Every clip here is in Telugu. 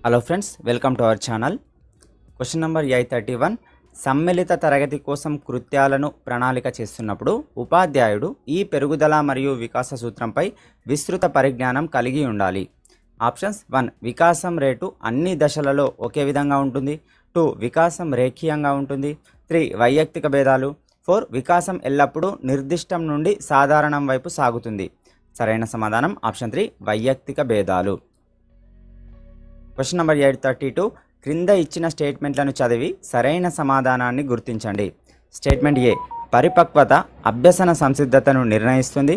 Hello friends, welcome to our channel. Question number 831. సమ్మిళిత తరగతి కోసం కృత్యాలను ప్రణాళిక చేస్తున్నప్పుడు ఉపాధ్యాయుడు ఈ పెరుగుదల మరియు వికాస సూత్రంపై విస్తృత పరిజ్ఞానం కలిగి ఉండాలి. ఆప్షన్స్: 1. వికాసం రేటు అన్ని దశలలో ఒకే విధంగా ఉంటుంది. 2. వికాసం రేఖీయంగా ఉంటుంది. 3. వైయక్తిక భేదాలు. 4. వికాసం ఎల్లప్పుడూ నిర్దిష్టం నుండి సాధారణం వైపు సాగుతుంది. సరైన సమాధానం ఆప్షన్ 3, వైయక్తిక భేదాలు. Question number 832. క్రింద ఇచ్చిన స్టేట్మెంట్లను చదివి సరైన సమాధానాన్ని గుర్తించండి. స్టేట్మెంట్ ఏ: పరిపక్వత అభ్యసన సంసిద్ధతను నిర్ణయిస్తుంది.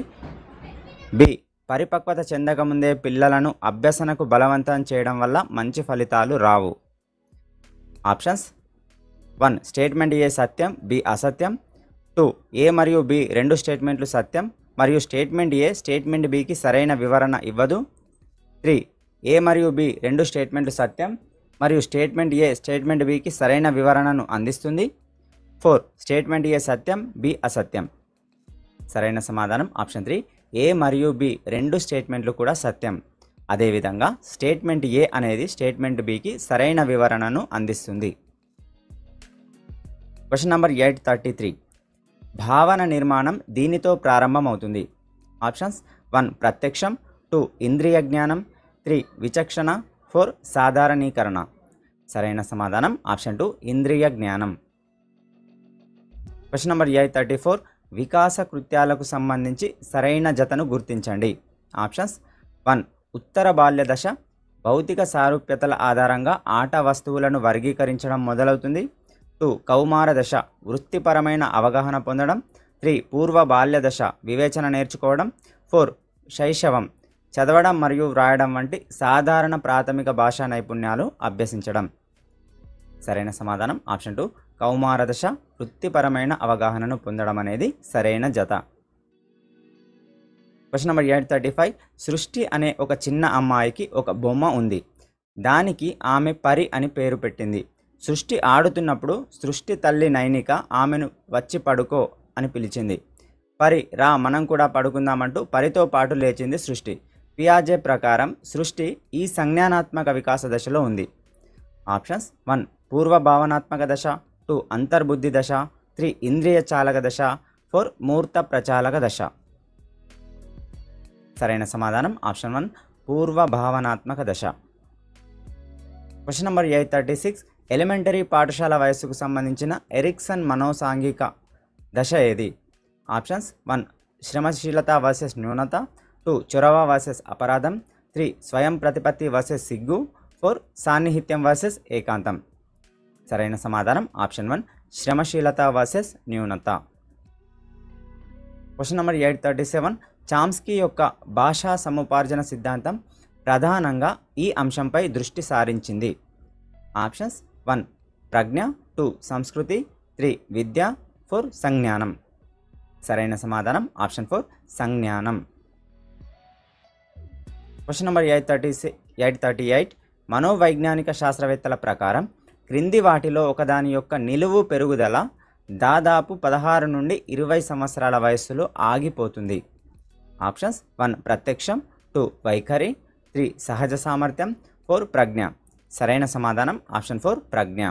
బి: పరిపక్వత చెందకముందే పిల్లలను అభ్యసనకు బలవంతం చేయడం వల్ల మంచి ఫలితాలు రావు. ఆప్షన్స్: 1. స్టేట్మెంట్ ఏ సత్యం, బి అసత్యం. 2. ఏ మరియు బి రెండు స్టేట్మెంట్లు సత్యం మరియు స్టేట్మెంట్ ఏ స్టేట్మెంట్ బికి సరైన వివరణ ఇవ్వదు. 3. ఏ మరియు బి రెండు స్టేట్మెంట్లు సత్యం మరియు స్టేట్మెంట్ ఏ స్టేట్మెంట్ బికి సరైన వివరణను అందిస్తుంది. 4. స్టేట్మెంట్ ఏ సత్యం, బి అసత్యం. సరైన సమాధానం ఆప్షన్ 3, ఏ మరియు బి రెండు స్టేట్మెంట్లు కూడా సత్యం. అదేవిధంగా స్టేట్మెంట్ ఏ అనేది స్టేట్మెంట్ బికి సరైన వివరణను అందిస్తుంది. Question number 833. భావన నిర్మాణం దీనితో ప్రారంభమవుతుంది. ఆప్షన్స్: 1. ప్రత్యక్షం. 2. ఇంద్రియ జ్ఞానం. 3. విచక్షణ. 4. సాధారణీకరణ. సరైన సమాధానం ఆప్షన్ 2, ఇంద్రియ జ్ఞానం. Question number 834. వికాస కృత్యాలకు సంబంధించి సరైన జతను గుర్తించండి. ఆప్షన్స్: 1. ఉత్తర బాల్య దశ భౌతిక సారూప్యతల ఆధారంగా ఆట వస్తువులను వర్గీకరించడం మొదలవుతుంది. 2. కౌమార దశ వృత్తిపరమైన అవగాహన పొందడం. 3. పూర్వ బాల్య దశ వివేచన నేర్చుకోవడం. 4. శైశవం చదవడం మరియు వ్రాయడం వంటి సాధారణ ప్రాథమిక భాషా నైపుణ్యాలు అభ్యసించడం. సరైన సమాధానం ఆప్షన్ 2, కౌమార దశ వృత్తిపరమైన అవగాహనను పొందడం అనేది సరైన జత. Question number 835. సృష్టి అనే ఒక చిన్న అమ్మాయికి ఒక బొమ్మ ఉంది. దానికి ఆమె పరి అని పేరు పెట్టింది. సృష్టి ఆడుతున్నప్పుడు సృష్టి తల్లి నైనిక ఆమెను వచ్చి పడుకో అని పిలిచింది. పరి రా మనం కూడా పడుకుందామంటూ పరితో పాటు లేచింది సృష్టి. పియాజే ప్రకారం సృష్టి ఈ సంజ్ఞానాత్మక వికాస దశలో ఉంది. ఆప్షన్స్: 1. పూర్వ భావనాత్మక దశ. 2. అంతర్బుద్ధి దశ. 3. ఇంద్రియ చాలక దశ. 4. మూర్త ప్రచాలక దశ. సరైన సమాధానం ఆప్షన్ 1, పూర్వ భావనాత్మక దశ. Question number 836. ఎలిమెంటరీ పాఠశాల వయస్సుకు సంబంధించిన ఎరిక్సన్ మనోసాంఘిక దశ ఏది? ఆప్షన్స్: 1. శ్రమశీలత వర్సెస్ న్యూనత. 2. చొరవ వర్సెస్ అపరాధం. 3. స్వయం ప్రతిపత్తి వర్సెస్ సిగ్గు. 4. సాన్నిహిత్యం వర్సెస్ ఏకాంతం. సరైన సమాధానం ఆప్షన్ 1, శ్రమశీలత వర్సెస్ న్యూనత. Question number 837. చామ్స్కీ యొక్క భాషా సముపార్జన సిద్ధాంతం ప్రధానంగా ఈ అంశంపై దృష్టి సారించింది. ఆప్షన్స్: 1. ప్రజ్ఞ. 2. సంస్కృతి. 3. విద్య. 4. సంజ్ఞానం. సరైన సమాధానం ఆప్షన్ 4, సంజ్ఞానం. Question number 838. మనోవైజ్ఞానిక శాస్త్రవేత్తల ప్రకారం క్రింది వాటిలో ఒకదాని యొక్క నిలువు పెరుగుదల దాదాపు 16 నుండి 20 సంవత్సరాల వయస్సులో ఆగిపోతుంది. ఆప్షన్స్: 1. ప్రత్యక్షం. 2. వైఖరి. 3. సహజ సామర్థ్యం. 4. ప్రజ్ఞ. సరైన సమాధానం ఆప్షన్ 4, ప్రజ్ఞ.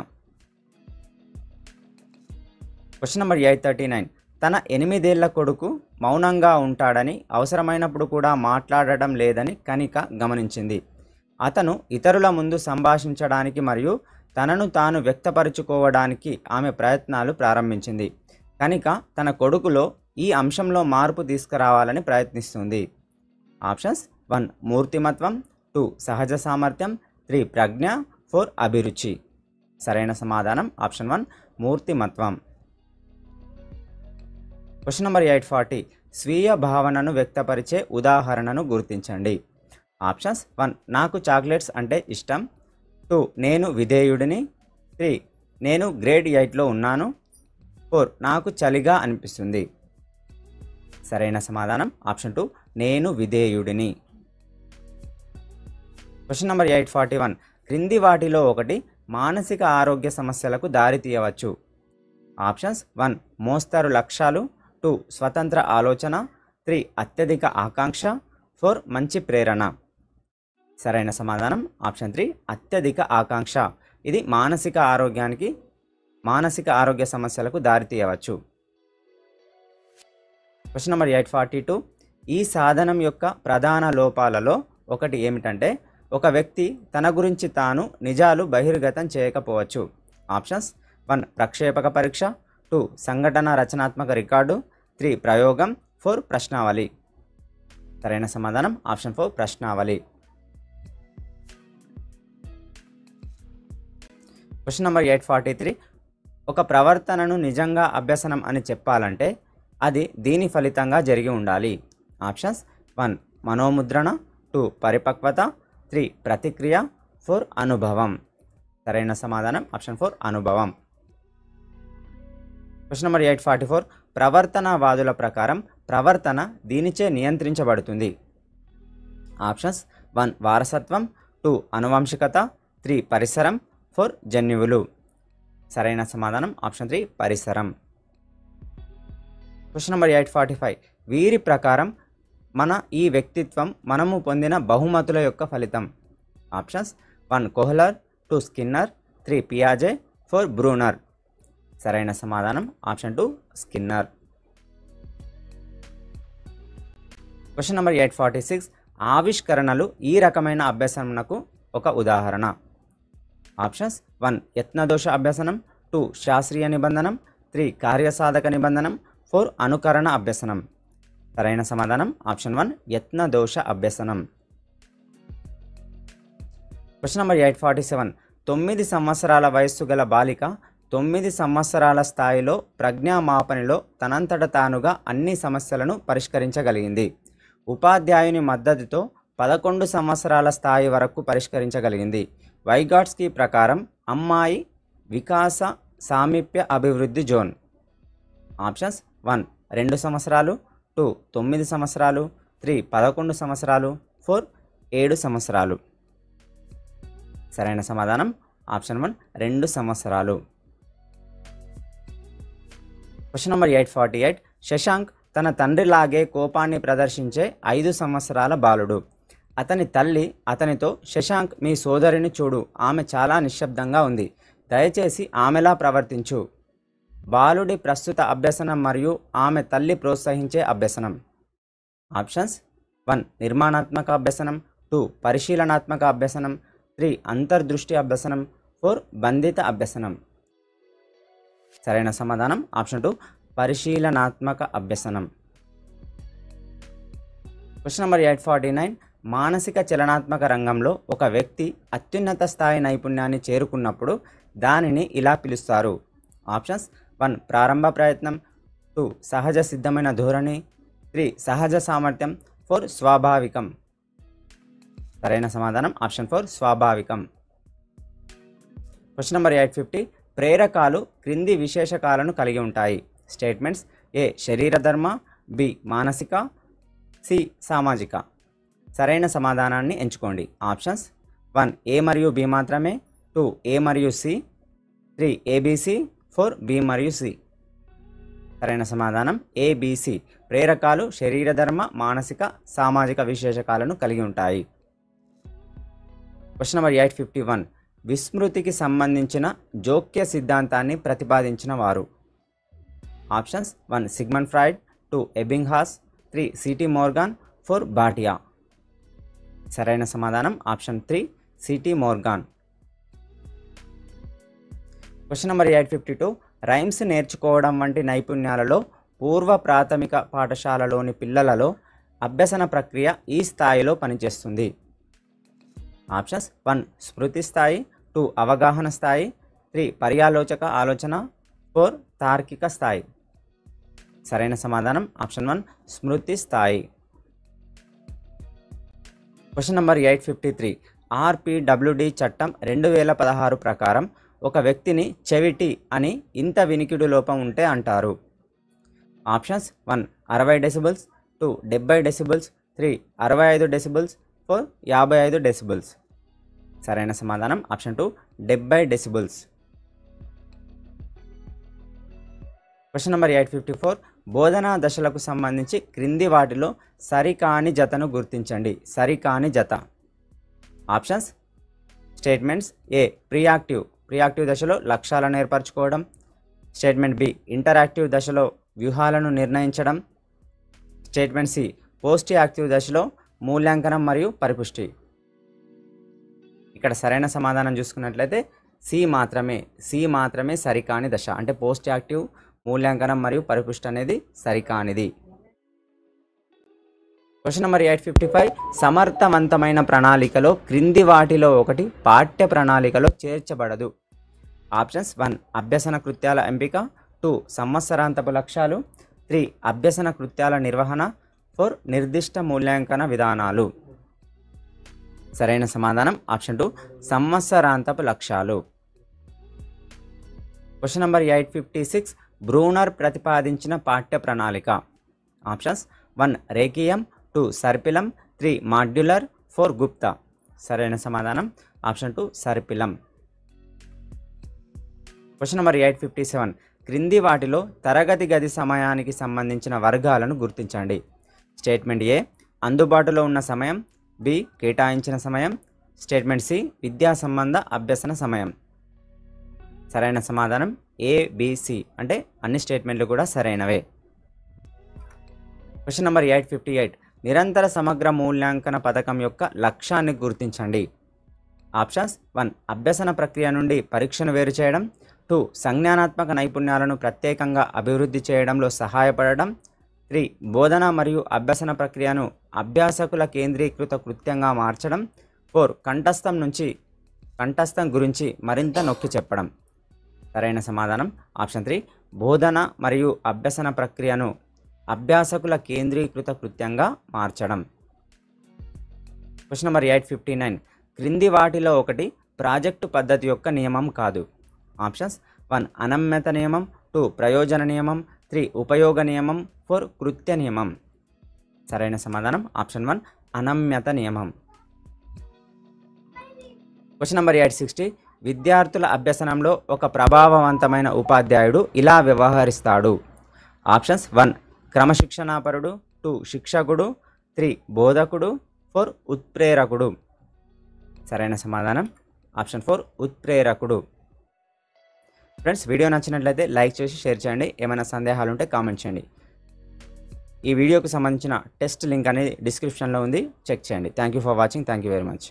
Question number 839. తన 8 ఏళ్ల కొడుకు మౌనంగా ఉంటాడని, అవసరమైనప్పుడు కూడా మాట్లాడటం లేదని కనిక గమనించింది. అతను ఇతరుల ముందు సంభాషించడానికి మరియు తనను తాను వ్యక్తపరుచుకోవడానికి ఆమె ప్రయత్నాలు ప్రారంభించింది. కనిక తన కొడుకులో ఈ అంశంలో మార్పు తీసుకురావాలని ప్రయత్నిస్తుంది. ఆప్షన్స్: 1. మూర్తిమత్వం. 2. సహజ సామర్థ్యం. 3. ప్రజ్ఞ. 4. అభిరుచి. సరైన సమాధానం ఆప్షన్ 1, మూర్తిమత్వం. Question number 840. స్వీయ భావనను వ్యక్తపరిచే ఉదాహరణను గుర్తించండి. ఆప్షన్స్: 1. నాకు చాక్లెట్స్ అంటే ఇష్టం. 2. నేను విధేయుడిని. 3. నేను గ్రేడ్ 8లో ఉన్నాను. 4. నాకు చలిగా అనిపిస్తుంది. సరైన సమాధానం ఆప్షన్ 2, నేను విధేయుడిని. Question number 841. క్రింది వాటిలో ఒకటి మానసిక ఆరోగ్య సమస్యలకు దారితీయవచ్చు. ఆప్షన్స్: 1. మోస్తరు లక్ష్యాలు. 2. స్వతంత్ర ఆలోచన. 3. అత్యధిక ఆకాంక్ష. 4. మంచి ప్రేరణ. సరైన సమాధానం ఆప్షన్ 3 అత్యధిక ఆకాంక్ష. ఇది మానసిక ఆరోగ్య సమస్యలకు దారితీయవచ్చు. Question number 842. ఈ సాధనం యొక్క ప్రధాన లోపాలలో ఒకటి ఏమిటంటే ఒక వ్యక్తి తన గురించి తాను నిజాలు బహిర్గతం చేయకపోవచ్చు. ఆప్షన్స్ 1 ప్రక్షేపక పరీక్ష, 2 సంఘటన రచనాత్మక రికార్డు, 3 ప్రయోగం, 4 ప్రశ్నావళి. సరైన సమాధానం ఆప్షన్ 4 ప్రశ్నావళి. Question number 843. ఒక ప్రవర్తనను నిజంగా అభ్యసనం అని చెప్పాలంటే అది దీని ఫలితంగా జరిగి ఉండాలి. ఆప్షన్స్ 1 మనోముద్రణ, 2 పరిపక్వత, 3 ప్రతిక్రియ, 4 అనుభవం. సరైన సమాధానం ఆప్షన్ 4 అనుభవం. Question number 844. ప్రవర్తనవాదుల ప్రకారం ప్రవర్తన దీనిచే నియంత్రించబడుతుంది. ఆప్షన్స్ 1 వారసత్వం, 2 అనువంశికత, 3 పరిసరం, 4 జన్యువులు. సరైన సమాధానం ఆప్షన్ 3 పరిసరం. Question number 845. వీరి ప్రకారం మన ఈ వ్యక్తిత్వం మనము పొందిన బహుమతుల యొక్క ఫలితం. Options 1 Kohler, 2 Skinner, 3 పియాజే, 4 Bruner. సరైన సమాధానం ఆప్షన్ 2 స్కిన్నర్. Question number 846. ఆవిష్కరణలు ఈ రకమైన అభ్యసనకు ఒక ఉదాహరణ. ఆప్షన్స్ 1 యత్నదోష అభ్యసనం, 2 శాస్త్రీయ నిబంధనం, 3 కార్యసాధక నిబంధనం, 4 అనుకరణ అభ్యసనం. సరైన సమాధానం ఆప్షన్ 1 యత్నదోష అభ్యసనం. Question number 847. 9 సంవత్సరాల వయస్సు గల బాలిక 9 సంవత్సరాల స్థాయిలో ప్రజ్ఞామాపనిలో తనంతట తానుగా అన్ని సమస్యలను పరిష్కరించగలిగింది. ఉపాధ్యాయుని మద్దతుతో 11 సంవత్సరాల స్థాయి వరకు పరిష్కరించగలిగింది. వైగాట్స్కీ ప్రకారం అమ్మాయి వికాస సామీప్య అభివృద్ధి జోన్. ఆప్షన్స్ 1 2 సంవత్సరాలు, 2 9 సంవత్సరాలు, 3 11 సంవత్సరాలు, 4 7 సంవత్సరాలు. సరైన సమాధానం ఆప్షన్ 1 2 సంవత్సరాలు. Question number 848. శశాంక్ తన తండ్రిలాగే కోపాన్ని ప్రదర్శించే 5 సంవత్సరాల బాలుడు. అతని తల్లి అతనితో, శశాంక్ మీ సోదరిని చూడు, ఆమె చాలా నిశ్శబ్దంగా ఉంది, దయచేసి ఆమెలా ప్రవర్తించు. బాలుడి ప్రస్తుత అభ్యసనం మరియు ఆమె తల్లి ప్రోత్సహించే అభ్యసనం. ఆప్షన్స్ 1 నిర్మాణాత్మక అభ్యసనం, 2 పరిశీలనాత్మక అభ్యసనం, 3 అంతర్దృష్టి అభ్యసనం, 4 బంధిత అభ్యసనం. సరైన సమాధానం ఆప్షన్ 2 పరిశీలనాత్మక అభ్యసనం. Question number 849. మానసిక చలనాత్మక రంగంలో ఒక వ్యక్తి అత్యున్నత స్థాయి నైపుణ్యాన్ని చేరుకున్నప్పుడు దానిని ఇలా పిలుస్తారు. ఆప్షన్స్ 1 ప్రారంభ ప్రయత్నం, 2 సహజ సిద్ధమైన ధోరణి, 3 సహజ సామర్థ్యం, 4 స్వాభావికం. సరైన సమాధానం ఆప్షన్ 4 స్వాభావికం. Question number 850. ప్రేరకాలు క్రింది విశేషకాలను కలిగి ఉంటాయి. స్టేట్మెంట్స్: ఏ శరీర ధర్మ, బి మానసిక, సి సామాజిక. సరైన సమాధానాన్ని ఎంచుకోండి. ఆప్షన్స్ 1 ఏ మరియు బి మాత్రమే, 2 ఏ మరియు సి, 3 ఏబిసి, 4 బి మరియు సి. సరైన సమాధానం ఏబిసి. ప్రేరకాలు శరీర ధర్మ, మానసిక, సామాజిక విశేషకాలను కలిగి ఉంటాయి. Question number 851. విస్మృతికి సంబంధించిన జోక్య సిద్ధాంతాన్ని ప్రతిపాదించిన వారు. Options 1 Sigmund Freud, 2 ఎబింగ్హాస్, 3 city Morgan, 4 Bhatia. సరైన సమాధానం option 3 city Morgan. Question number 852. Rhymes నేర్చుకోవడం వంటి నైపుణ్యాలలో పూర్వ ప్రాథమిక పాఠశాలలోని పిల్లలలో అభ్యసన ప్రక్రియ ఈ స్థాయిలో పనిచేస్తుంది. ఆప్షన్స్ 1 స్మృతి స్థాయి, 2 అవగాహన స్థాయి, 3 పర్యాలోచక ఆలోచన, 4 తార్కిక స్థాయి. సరైన సమాధానం ఆప్షన్ 1 స్మృతి స్థాయి. Question number 853. ఆర్పిడబ్ల్యూడి చట్టం 2016 ప్రకారం ఒక వ్యక్తిని చెవిటి అని ఇంత వినికిడి లోపం ఉంటే అంటారు. Options 1 60 decibels, 2 70 decibels, 3 65 decibels, 4 55 decibels. సరైన సమాధానం ఆప్షన్ 2 70 డెసిబుల్స్. Question number 854. బోధనా దశలకు సంబంధించి క్రింది వాటిలో సరికాని జతను గుర్తించండి. సరికాని జత. ఆప్షన్స్ స్టేట్మెంట్స్ ఏ ప్రియాక్టివ్ దశలో లక్ష్యాలను ఏర్పరచుకోవడం, స్టేట్మెంట్ బి ఇంటరాక్టివ్ దశలో వ్యూహాలను నిర్ణయించడం, స్టేట్మెంట్ సి పోస్ట్ యాక్టివ్ దశలో మూల్యాంకనం మరియు పరిపుష్టి. ఇక్కడ సరైన సమాధానం చూసుకున్నట్లయితే సి మాత్రమే సరికాని దశ. అంటే పోస్ట్ యాక్టివ్, మూల్యాంకనం మరియు పరిపుష్టి అనేది సరికానిది. క్వశ్చన్ నెంబర్ 855 సమర్థవంతమైన ప్రణాళికలో క్రింది వాటిలో ఒకటి పాఠ్య ప్రణాళికలో చేర్చబడదు. ఆప్షన్స్ 1 అభ్యసన కృత్యాల ఎంపిక, 2 సంవత్సరాంతపు లక్ష్యాలు, 3 అభ్యసన కృత్యాల నిర్వహణ, 4 నిర్దిష్ట మూల్యాంకన విధానాలు. సరైన సమాధానం ఆప్షన్ 2 సంవత్సరాంతపు లక్ష్యాలు. క్వశ్చన్ నెంబర్ 856 బ్రూనర్ ప్రతిపాదించిన పాఠ్య ప్రణాళిక. Options 1 రేఖీయం, 2 సర్పిలం, 3 modular, 4 Gupta. సరైన సమాధానం ఆప్షన్ 2 సర్పిలం. క్వశ్చన్ నెంబర్ 857 క్రింది వాటిలో తరగతి గది సమయానికి సంబంధించిన వర్గాలను గుర్తించండి. స్టేట్మెంట్ ఏ అందుబాటులో ఉన్న సమయం, బి కేటాయించిన సమయం, స్టేట్మెంట్ సి విద్యా సంబంధ అభ్యసన సమయం. సరైన సమాధానం ఏబిసి, అంటే అన్ని స్టేట్మెంట్లు కూడా సరైనవే. క్వశ్చన్ నెంబర్ 858 నిరంతర సమగ్ర మూల్యాంకన పథకం యొక్క లక్ష్యాన్ని గుర్తించండి. ఆప్షన్స్ 1 అభ్యసన ప్రక్రియ నుండి పరీక్షను వేరు చేయడం, 2 సంజ్ఞానాత్మక నైపుణ్యాలను ప్రత్యేకంగా అభివృద్ధి చేయడంలో సహాయపడడం, 3 బోధన మరియు అభ్యసన ప్రక్రియను అభ్యాసకుల కేంద్రీకృత కృత్యంగా మార్చడం, 4 కంఠస్థం గురించి మరింత నొక్కి చెప్పడం. సరైన సమాధానం ఆప్షన్ 3 బోధన మరియు అభ్యసన ప్రక్రియను అభ్యాసకుల కేంద్రీకృత కృత్యంగా మార్చడం. క్వశ్చన్ నెంబర్ 859 క్రింది వాటిలో ఒకటి ప్రాజెక్టు పద్ధతి యొక్క నియమం కాదు. ఆప్షన్స్ 1 అనమ్యత నియమం, 2 ప్రయోజన నియమం, 3 ఉపయోగ నియమం, 4 కృత్య నియమం. సరైన సమాధానం ఆప్షన్ 1 అనమ్యత నియమం. క్వశ్చన్ నెంబర్ 860 విద్యార్థుల అభ్యసనంలో ఒక ప్రభావవంతమైన ఉపాధ్యాయుడు ఇలా వ్యవహరిస్తాడు. ఆప్షన్స్ 1 క్రమశిక్షణాపరుడు, 2 శిక్షకుడు, 3 బోధకుడు, 4 ఉత్ప్రేరకుడు. సరైన సమాధానం ఆప్షన్ 4 ఉత్ప్రేరకుడు. ఫ్రెండ్స్, వీడియో నచ్చినట్లయితే లైక్ చేసి షేర్ చేయండి. ఏమైనా సందేహాలు ఉంటే కామెంట్ చేయండి. ఈ వీడియోకి సంబంధించిన టెస్ట్ లింక్ అనేది డిస్క్రిప్షన్లో ఉంది, చెక్ చేయండి. Thank you for watching. Thank you very much.